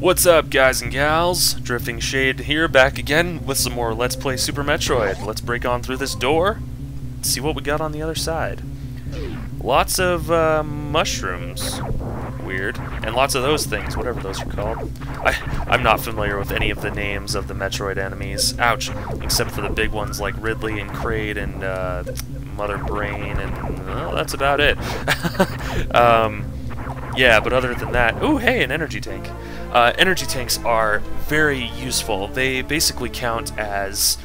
What's up, guys and gals? Drifting Shade here, back again with some more Let's Play Super Metroid. Let's break on through this door, see what we got on the other side. Lots of mushrooms, weird, and lots of those things, whatever those are called. I'm not familiar with any of the names of the Metroid enemies, ouch, except for the big ones like Ridley and Kraid and Mother Brain, and well, that's about it. Yeah, but other than that, ooh, hey, an energy tank. Energy tanks are very useful. They basically count as,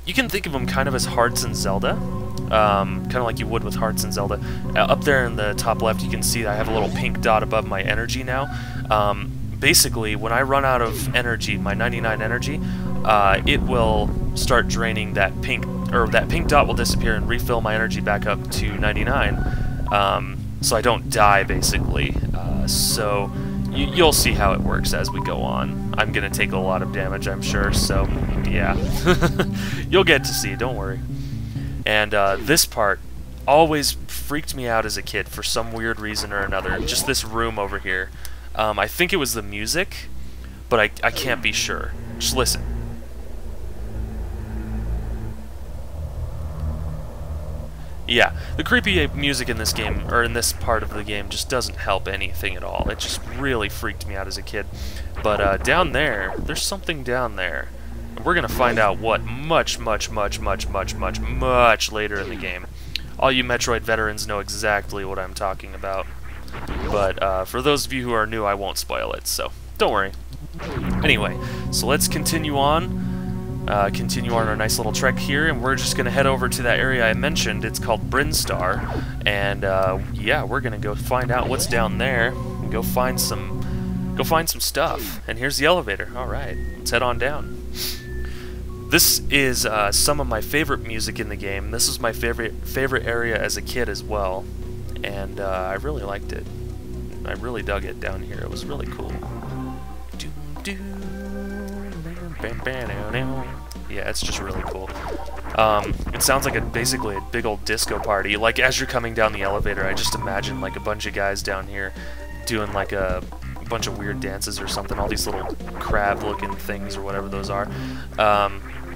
you can think of them kind of as hearts in Zelda, kind of like you would with hearts in Zelda. Up there in the top left, you can see I have a little pink dot above my energy now. Basically, when I run out of energy, my 99 energy, it will start draining that pink, or that pink dot will disappear and refill my energy back up to 99, so I don't die, basically. So you'll see how it works as we go on. I'm gonna take a lot of damage, I'm sure, so yeah. You'll get to see, don't worry. And this part always freaked me out as a kid for some weird reason or another. Just this room over here. I think it was the music, but I can't be sure. Just listen. Yeah, the creepy music in this game, or in this part of the game, just doesn't help anything at all. It just really freaked me out as a kid. But down there, there's something down there. And we're gonna find out what much later in the game. All you Metroid veterans know exactly what I'm talking about. But for those of you who are new, I won't spoil it, so don't worry. Anyway, so let's continue on. Continue on our nice little trek here, and we're just gonna head over to that area I mentioned. It's called Brinstar, and yeah, we're gonna go find out what's down there and go find some stuff. And here's the elevator. All right, let's head on down. This is some of my favorite music in the game. This is my favorite area as a kid as well, and I really liked it. I really dug it down here. It was really cool. Yeah, it's just really cool. It sounds like basically a big old disco party. Like, as you're coming down the elevator, I just imagine like a bunch of guys down here doing like a bunch of weird dances or something. All these little crab-looking things or whatever those are.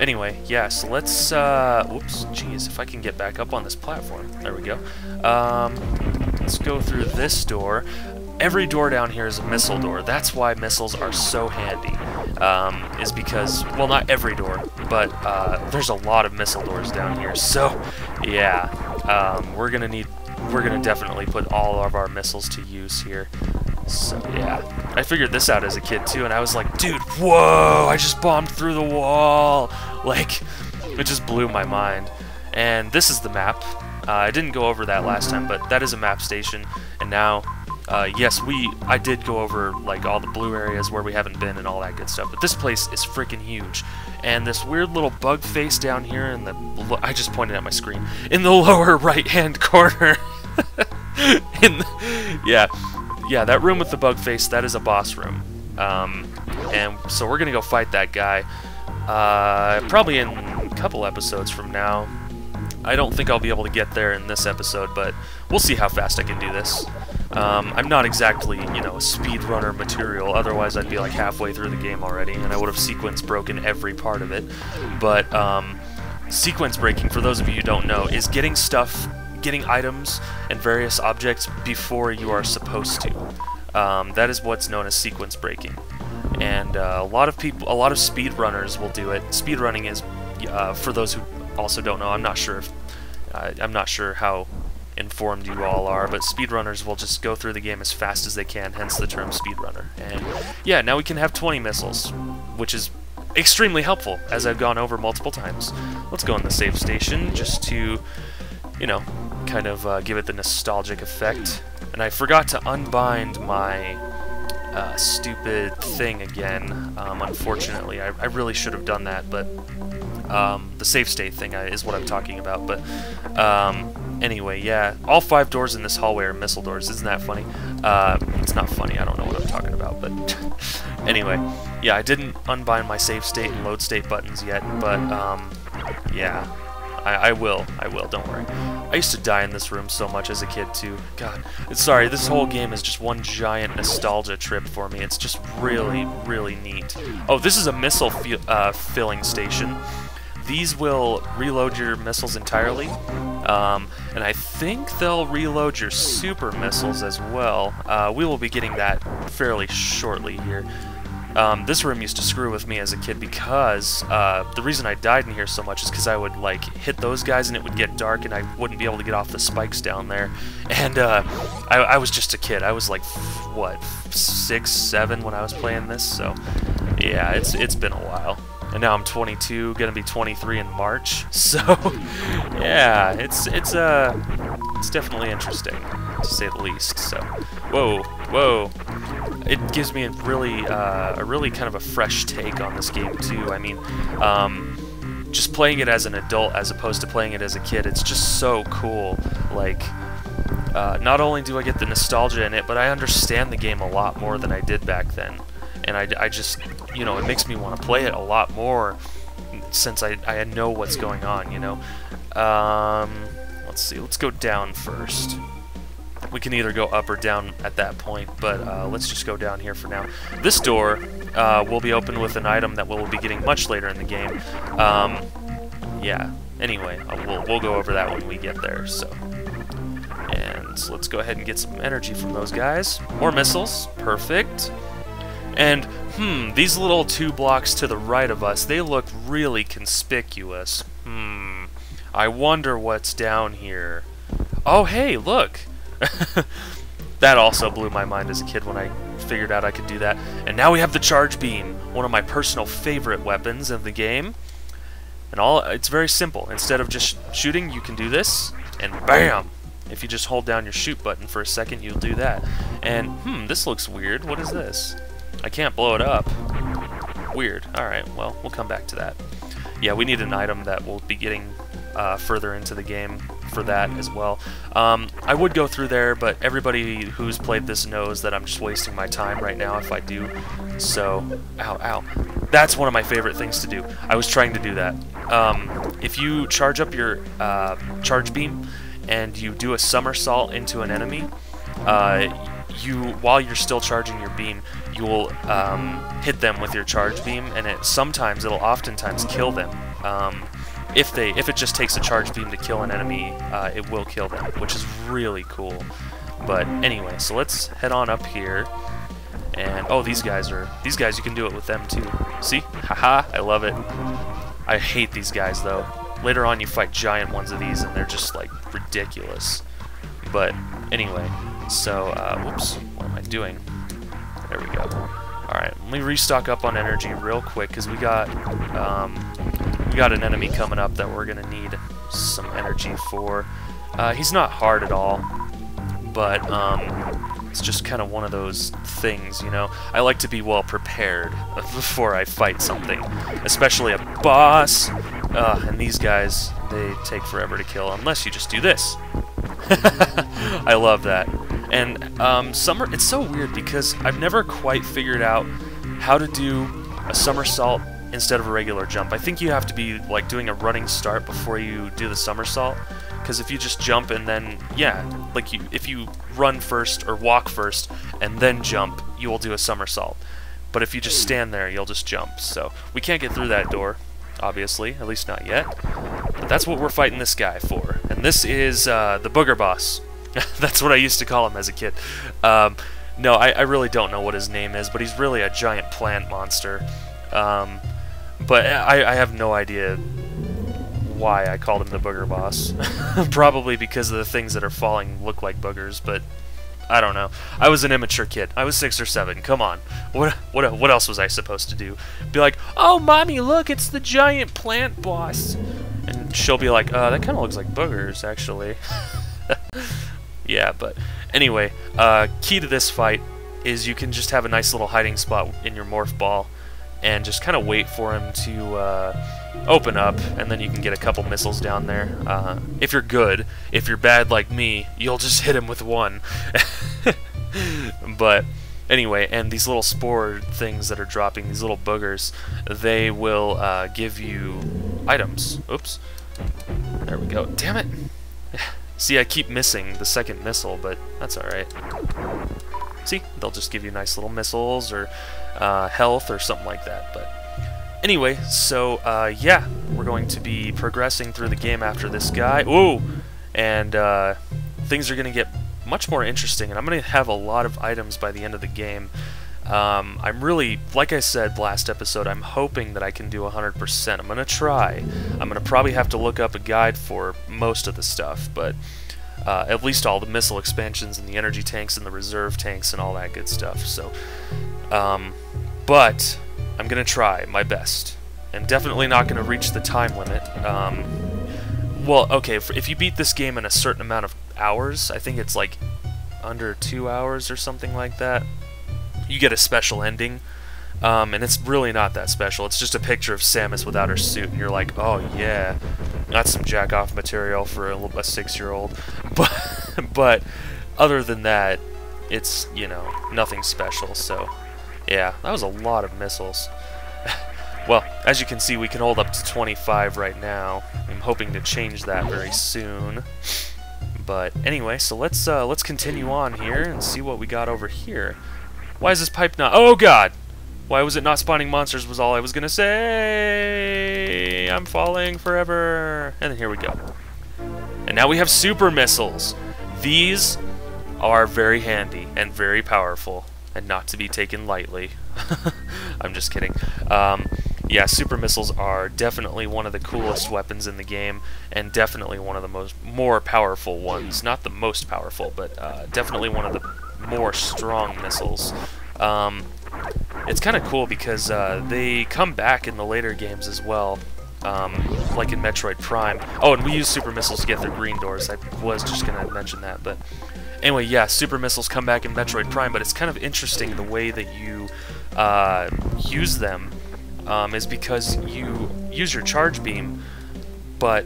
Anyway, yeah, so let's, whoops, geez, if I can get back up on this platform. There we go. Let's go through this door. Every door down here is a missile door. That's why missiles are so handy, is because, well, not every door, but there's a lot of missile doors down here. So, yeah, we're gonna definitely put all of our missiles to use here. So, yeah, I figured this out as a kid too, and I was like, dude, whoa, I just bombed through the wall. Like, it just blew my mind. And this is the map. I didn't go over that last time, but that is a map station, and now. Yes, I did go over like all the blue areas where we haven't been and all that good stuff, but this place is freaking huge. And this weird little bug face down here in the, I just pointed at my screen, in the lower right-hand corner. Yeah, that room with the bug face, that is a boss room. And so we're gonna go fight that guy, probably in a couple episodes from now. I don't think I'll be able to get there in this episode, but we'll see how fast I can do this. I'm not exactly, you know, a speedrunner material, otherwise I'd be like halfway through the game already, and I would have sequence broken every part of it. But sequence breaking, for those of you who don't know, is getting items and various objects before you are supposed to. That is what's known as sequence breaking. And a lot of speedrunners will do it. Speedrunning is, for those who also don't know, I'm not sure how informed you all are, but speedrunners will just go through the game as fast as they can, hence the term speedrunner. And yeah, now we can have 20 missiles, which is extremely helpful, as I've gone over multiple times. Let's go in the save station just to, you know, kind of give it the nostalgic effect. And I forgot to unbind my stupid thing again, unfortunately. I really should have done that, but the save state thing is what I'm talking about. But anyway, yeah, all 5 doors in this hallway are missile doors. Isn't that funny? It's not funny, I don't know what I'm talking about, but anyway, yeah, I didn't unbind my save state and load state buttons yet, but yeah, I will, don't worry. I used to die in this room so much as a kid, too. God, sorry, this whole game is just one giant nostalgia trip for me. It's just really, really neat. Oh, this is a missile filling station. These will reload your missiles entirely, and I think they'll reload your super missiles as well. We will be getting that fairly shortly here. This room used to screw with me as a kid because the reason I died in here so much is because I would like hit those guys and it would get dark and I wouldn't be able to get off the spikes down there. And I was just a kid. I was like, what, 6, 7 when I was playing this? So yeah, it's been a while. And now I'm 22, gonna be 23 in March. So yeah, it's definitely interesting, to say the least. So whoa. It gives me a really kind of a fresh take on this game too. I mean, just playing it as an adult as opposed to playing it as a kid, it's just so cool. Like, not only do I get the nostalgia in it, but I understand the game a lot more than I did back then. And I just, you know, it makes me want to play it a lot more since I know what's going on, you know. Let's see, let's go down first. We can either go up or down at that point, but let's just go down here for now. This door will be opened with an item that we'll be getting much later in the game. Yeah, anyway, we'll go over that when we get there, so. And so let's go ahead and get some energy from those guys. More missiles, perfect. And, these little 2 blocks to the right of us, they look really conspicuous. I wonder what's down here. Oh, hey, look! That also blew my mind as a kid when I figured out I could do that. And now we have the charge beam, one of my personal favorite weapons of the game. And it's very simple. Instead of just shooting, you can do this, and BAM! If you just hold down your shoot button for a second, you'll do that. And, this looks weird. What is this? I can't blow it up. Weird. Alright, well, we'll come back to that. Yeah, we need an item that we'll be getting further into the game for that as well. I would go through there, but everybody who's played this knows that I'm just wasting my time right now if I do. So, ow. That's one of my favorite things to do. I was trying to do that. If you charge up your charge beam and you do a somersault into an enemy, while you're still charging your beam, you will hit them with your charge beam, and it'll oftentimes kill them. If it just takes a charge beam to kill an enemy, it will kill them, which is really cool. But anyway, so let's head on up here. And oh, these guys you can do it with them too. See? Haha, I love it. I hate these guys though. Later on you fight giant ones of these and they're just like ridiculous. But anyway, so whoops, what am I doing? There we go. Alright, let me restock up on energy real quick because we got an enemy coming up that we're gonna need some energy for. He's not hard at all, but it's just kind of one of those things, you know. I like to be well prepared before I fight something, especially a boss. And these guys, they take forever to kill unless you just do this. I love that. And it's so weird because I've never quite figured out how to do a somersault instead of a regular jump. I think you have to be like doing a running start before you do the somersault, because if you just jump and then, yeah, like if you run first or walk first and then jump, you will do a somersault. But if you just stand there, you'll just jump. So we can't get through that door, obviously, at least not yet. But that's what we're fighting this guy for. And this is the Booger boss. That's what I used to call him as a kid. No, I really don't know what his name is, but he's really a giant plant monster. But I have no idea why I called him the Booger boss. Probably because of the things that are falling look like boogers, but I don't know. I was an immature kid. I was 6 or 7. Come on. What else was I supposed to do? Be like, oh, Mommy, look, it's the giant plant boss. And she'll be like, that kind of looks like boogers, actually. Yeah, but anyway, key to this fight is you can just have a nice little hiding spot in your morph ball and just kind of wait for him to open up, and then you can get a couple missiles down there. If you're good. If you're bad like me, you'll just hit him with one. But anyway, and these little spore things that are dropping, these little boogers, they will give you items. Oops. There we go. Damn it! See, I keep missing the second missile, but that's alright. See, they'll just give you nice little missiles or health or something like that. But anyway, so yeah, we're going to be progressing through the game after this guy. Ooh! And things are going to get much more interesting, and I'm going to have a lot of items by the end of the game. I'm really, like I said last episode, I'm hoping that I can do 100%. I'm going to try. I'm going to probably have to look up a guide for most of the stuff, but at least all the missile expansions and the energy tanks and the reserve tanks and all that good stuff. So, but I'm going to try my best, and definitely not going to reach the time limit. Well, okay, if you beat this game in a certain amount of hours, I think it's like under 2 hours or something like that, you get a special ending, and it's really not that special. It's just a picture of Samus without her suit, and you're like, oh yeah, that's some jack-off material for a 6-year-old. But other than that, it's, you know, nothing special. So yeah, that was a lot of missiles. Well, as you can see, we can hold up to 25 right now. I'm hoping to change that very soon. But anyway, so let's continue on here and see what we got over here. Why is this pipe not... Oh, God! Why was it not spawning monsters was all I was gonna say. I'm falling forever. And then here we go. And now we have super missiles. These are very handy and very powerful and not to be taken lightly. I'm just kidding. Yeah, super missiles are definitely one of the coolest weapons in the game, and definitely one of the more powerful ones. Not the most powerful, but definitely one of the more strong missiles. It's kind of cool because they come back in the later games as well, like in Metroid Prime. Oh, and we use super missiles to get through green doors. I was just going to mention that, but anyway, yeah, super missiles come back in Metroid Prime, but it's kind of interesting the way that you use them. Is because you use your charge beam, but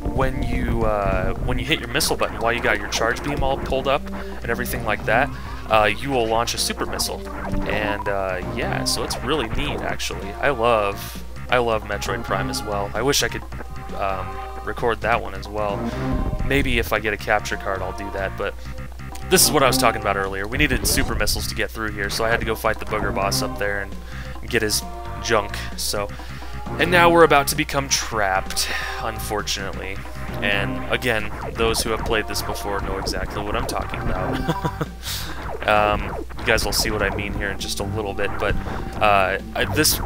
when you hit your missile button while you got your charge beam all pulled up and everything like that, you will launch a super missile. And yeah, so it's really neat actually. I love Metroid Prime as well. I wish I could record that one as well. Maybe if I get a capture card I'll do that, but this is what I was talking about earlier. We needed super missiles to get through here, so I had to go fight the Booger boss up there and get his junk. So, and now we're about to become trapped, unfortunately. And again, those who have played this before know exactly what I'm talking about. You guys will see what I mean here in just a little bit, but this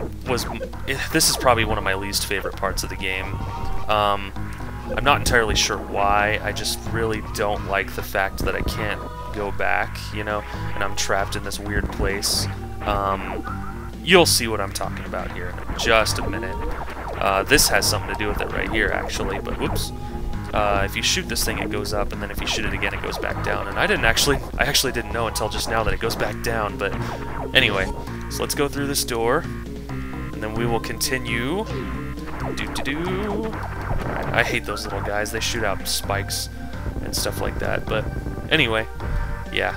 is probably one of my least favorite parts of the game. I'm not entirely sure why. I just really don't like the fact that I can't go back, you know, and I'm trapped in this weird place. You'll see what I'm talking about here in just a minute. This has something to do with it right here, actually, but whoops. If you shoot this thing, it goes up, and then if you shoot it again, it goes back down. And I actually didn't know until just now that it goes back down, but anyway. So let's go through this door, and then we will continue. I hate those little guys. They shoot out spikes and stuff like that, but anyway, yeah.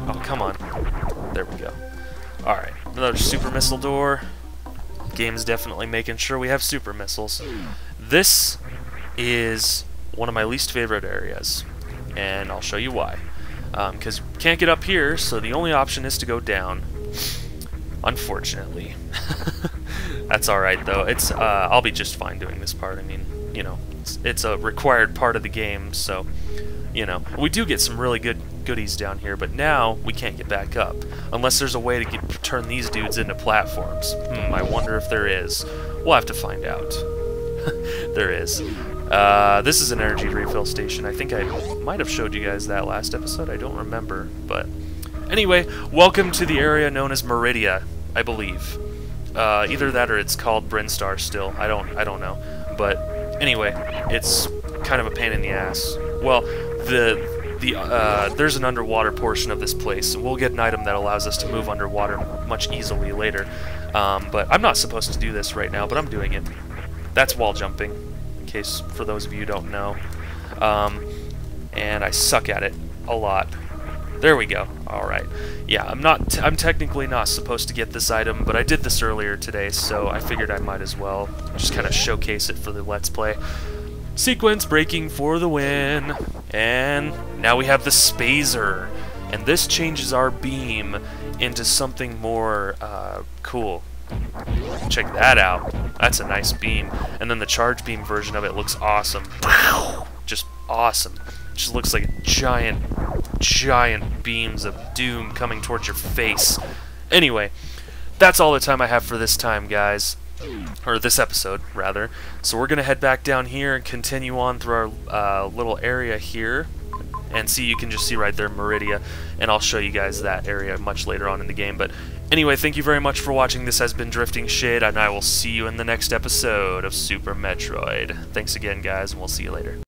Oh, come on. There we go. Alright, another super missile door. Game's definitely making sure we have super missiles. This is one of my least favorite areas, and I'll show you why. Because we can't get up here, so the only option is to go down. Unfortunately. That's alright, though. It's I'll be just fine doing this part. I mean, you know, it's a required part of the game, so, you know. We do get some really good goodies down here, but now we can't get back up unless there's a way to turn these dudes into platforms. I wonder if there is. We'll have to find out. There is. This is an energy refill station. I think I might have showed you guys that last episode. I don't remember, but anyway, welcome to the area known as Meridia, I believe. Either that or it's called Brinstar still. I don't know. But anyway, it's kind of a pain in the ass. Well, there's an underwater portion of this place, and we'll get an item that allows us to move underwater much easily later. But I'm not supposed to do this right now, but I'm doing it. That's wall jumping, in case for those of you who don't know. And I suck at it a lot. There we go. Alright. Yeah, I'm technically not supposed to get this item, but I did this earlier today, so I figured I might as well just kind of showcase it for the Let's Play. Sequence breaking for the win. And now we have the Spazer. And this changes our beam into something more cool. Check that out. That's a nice beam. And then the charge beam version of it looks awesome. Just awesome. Just looks like giant beams of doom coming towards your face. Anyway, that's all the time I have for this time, guys. Or this episode, rather. So we're going to head back down here and continue on through our little area here. And see, you can just see right there, Meridia. And I'll show you guys that area much later on in the game. But anyway, thank you very much for watching. This has been Drifting Shade, and I will see you in the next episode of Super Metroid. Thanks again, guys, and we'll see you later.